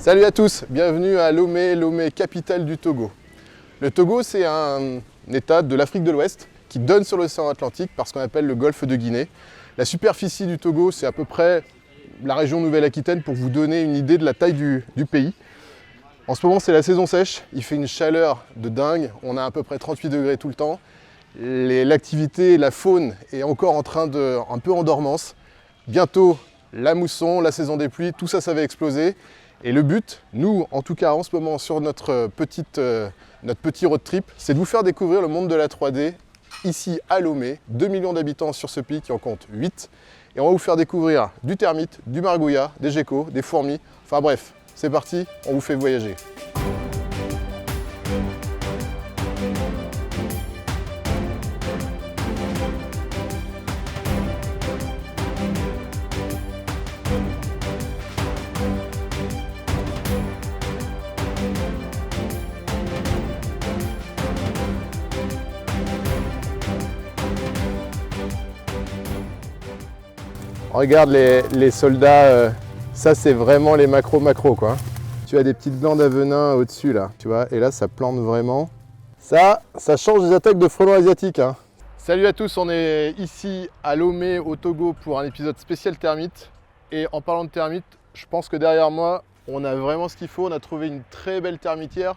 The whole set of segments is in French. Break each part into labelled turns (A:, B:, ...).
A: Salut à tous, bienvenue à Lomé, Lomé, capitale du Togo. Le Togo, c'est un état de l'Afrique de l'Ouest qui donne sur l'océan Atlantique par ce qu'on appelle le golfe de Guinée. La superficie du Togo, c'est à peu près la région Nouvelle-Aquitaine pour vous donner une idée de la taille du pays. En ce moment, c'est la saison sèche, il fait une chaleur de dingue, on a à peu près 38 degrés tout le temps. L'activité, la faune est encore en train de, un peu en dormance. Bientôt, la mousson, la saison des pluies, tout ça, ça va exploser. Et le but, nous, en tout cas en ce moment, sur notre petit road trip, c'est de vous faire découvrir le monde de la 3D, ici à Lomé, 2 millions d'habitants sur ce pays qui en compte 8. Et on va vous faire découvrir du termite, du margouillat, des geckos, des fourmis. Enfin bref, c'est parti, on vous fait voyager. Regarde les soldats, ça c'est vraiment les macro quoi. Tu as des petites glandes à venin au-dessus là, tu vois, et là ça plante vraiment. Ça change des attaques de frelons asiatiques. Hein. Salut à tous, on est ici à Lomé au Togo pour un épisode spécial termite. Et en parlant de termites, je pense que derrière moi, on a vraiment ce qu'il faut. On a trouvé une très belle termitière.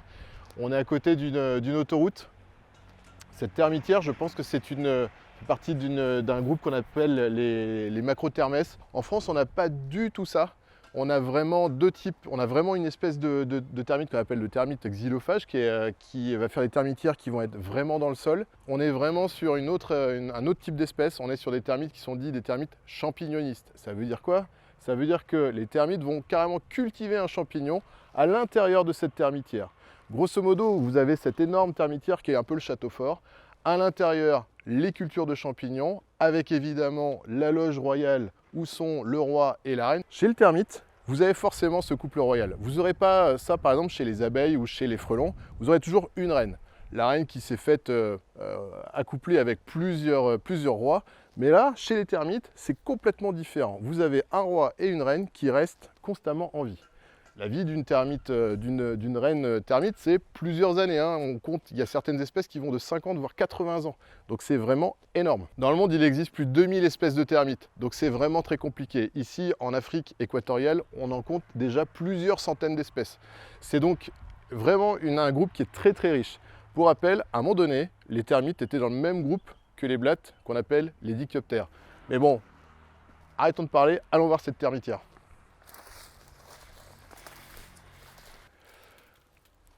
A: On est à côté d'une autoroute. Cette termitière, je pense que c'est partie d'un groupe qu'on appelle les macrothermes. En France, on n'a pas du tout ça. On a vraiment deux types. On a vraiment une espèce de termite qu'on appelle le termite xylophage qui va faire des termitières qui vont être vraiment dans le sol. On est vraiment sur un autre type d'espèce. On est sur des termites qui sont dits des termites champignonistes. Ça veut dire quoi? Ça veut dire que les termites vont carrément cultiver un champignon à l'intérieur de cette termitière. Grosso modo, vous avez cette énorme termitière qui est un peu le château fort. À l'intérieur, les cultures de champignons, avec évidemment la loge royale où sont le roi et la reine. Chez le termite, vous avez forcément ce couple royal. Vous n'aurez pas ça par exemple chez les abeilles ou chez les frelons. Vous aurez toujours une reine. La reine qui s'est faite accoupler avec plusieurs rois. Mais là, chez les termites, c'est complètement différent. Vous avez un roi et une reine qui restent constamment en vie. La vie d'une reine termite, c'est plusieurs années. Hein. On compte, il y a certaines espèces qui vont de 50 voire 80 ans. Donc c'est vraiment énorme. Dans le monde, il existe plus de 2000 espèces de termites. Donc c'est vraiment très compliqué. Ici, en Afrique équatoriale, on en compte déjà plusieurs centaines d'espèces. C'est donc vraiment un groupe qui est très très riche. Pour rappel, à un moment donné, les termites étaient dans le même groupe que les blattes qu'on appelle les dichoptères. Mais bon, arrêtons de parler, allons voir cette termitière.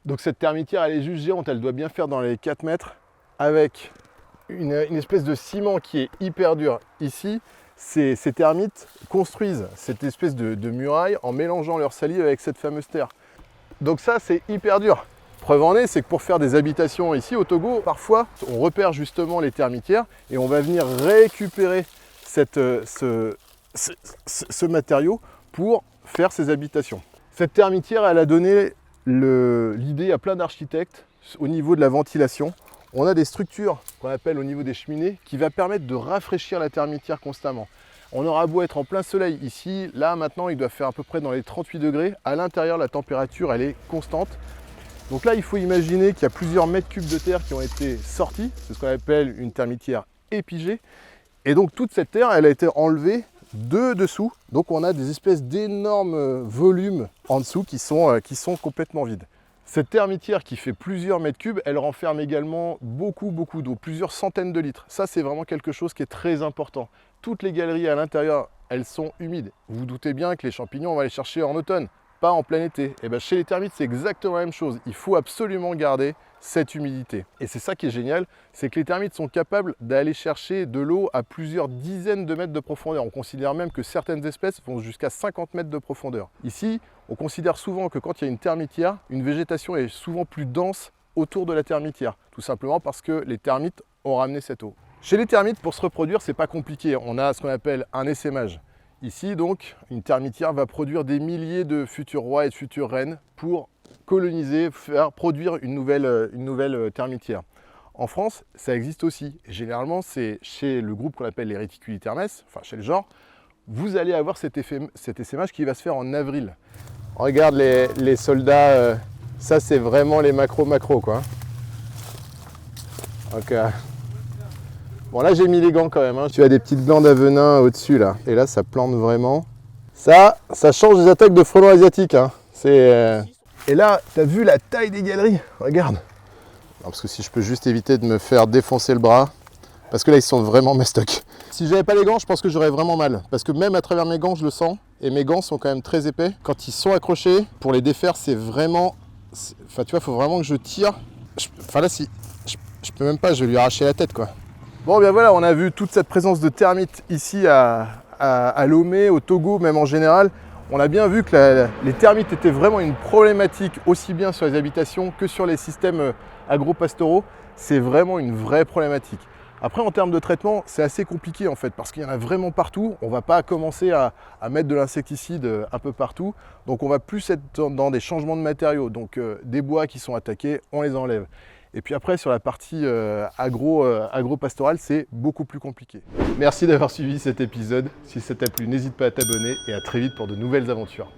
A: Donc cette termitière, elle est juste géante, elle doit bien faire dans les 4 mètres avec une espèce de ciment qui est hyper dur. Ici, ces termites construisent cette espèce de muraille en mélangeant leur salive avec cette fameuse terre. Donc ça, c'est hyper dur. Preuve en est, c'est que pour faire des habitations ici au Togo, parfois, on repère justement les termitières et on va venir récupérer ce matériau pour faire ces habitations. Cette termitière, elle a donné l'idée à plein d'architectes au niveau de la ventilation. On a des structures qu'on appelle au niveau des cheminées qui va permettre de rafraîchir la termitière constamment. On aura beau être en plein soleil ici, là maintenant il doit faire à peu près dans les 38 degrés. À l'intérieur la température elle est constante. Donc là il faut imaginer qu'il y a plusieurs mètres cubes de terre qui ont été sortis. C'est ce qu'on appelle une termitière épigée. Et donc toute cette terre elle a été enlevée de dessous, donc on a des espèces d'énormes volumes en dessous qui sont complètement vides. Cette termitière qui fait plusieurs mètres cubes, elle renferme également beaucoup d'eau, plusieurs centaines de litres. Ça c'est vraiment quelque chose qui est très important. Toutes les galeries à l'intérieur, elles sont humides. Vous vous doutez bien que les champignons, on va les chercher en automne, pas en plein été. Et bien chez les termites, c'est exactement la même chose. Il faut absolument garder cette humidité. Et c'est ça qui est génial, c'est que les termites sont capables d'aller chercher de l'eau à plusieurs dizaines de mètres de profondeur. On considère même que certaines espèces vont jusqu'à 50 mètres de profondeur. Ici, on considère souvent que quand il y a une termitière, une végétation est souvent plus dense autour de la termitière, tout simplement parce que les termites ont ramené cette eau. Chez les termites, pour se reproduire, c'est pas compliqué. On a ce qu'on appelle un essaimage. Ici, donc, une termitière va produire des milliers de futurs rois et de futures reines pour coloniser, faire produire une nouvelle termitière. En France, ça existe aussi. Généralement, c'est chez le groupe qu'on appelle les Reticulitermes, enfin chez le genre, vous allez avoir cet essaimage qui va se faire en avril. Regarde les soldats, ça c'est vraiment les macro quoi. Donc, bon là j'ai mis les gants quand même, hein. Tu as des petites glandes à venin au-dessus là. Et là ça plante vraiment. Ça change des attaques de frelons asiatiques, hein. Et là, tu as vu la taille des galeries? Regarde. Non, parce que si je peux juste éviter de me faire défoncer le bras, parce que là ils sont vraiment mastoc. Si j'avais pas les gants, je pense que j'aurais vraiment mal. Parce que même à travers mes gants, je le sens. Et mes gants sont quand même très épais. Quand ils sont accrochés, pour les défaire, c'est vraiment... Enfin, tu vois, il faut vraiment que je tire. Enfin là, si... Je peux même pas, je vais lui arracher la tête, quoi. Bon, bien voilà, on a vu toute cette présence de termites ici à Lomé, au Togo, même en général. On a bien vu que les termites étaient vraiment une problématique aussi bien sur les habitations que sur les systèmes agro-pastoraux. C'est vraiment une vraie problématique. Après, en termes de traitement, c'est assez compliqué en fait, parce qu'il y en a vraiment partout. On ne va pas commencer à mettre de l'insecticide un peu partout. Donc on va plus être dans des changements de matériaux. Donc des bois qui sont attaqués, on les enlève. Et puis après, sur la partie agro-pastorale, c'est beaucoup plus compliqué. Merci d'avoir suivi cet épisode. Si ça t'a plu, n'hésite pas à t'abonner et à très vite pour de nouvelles aventures.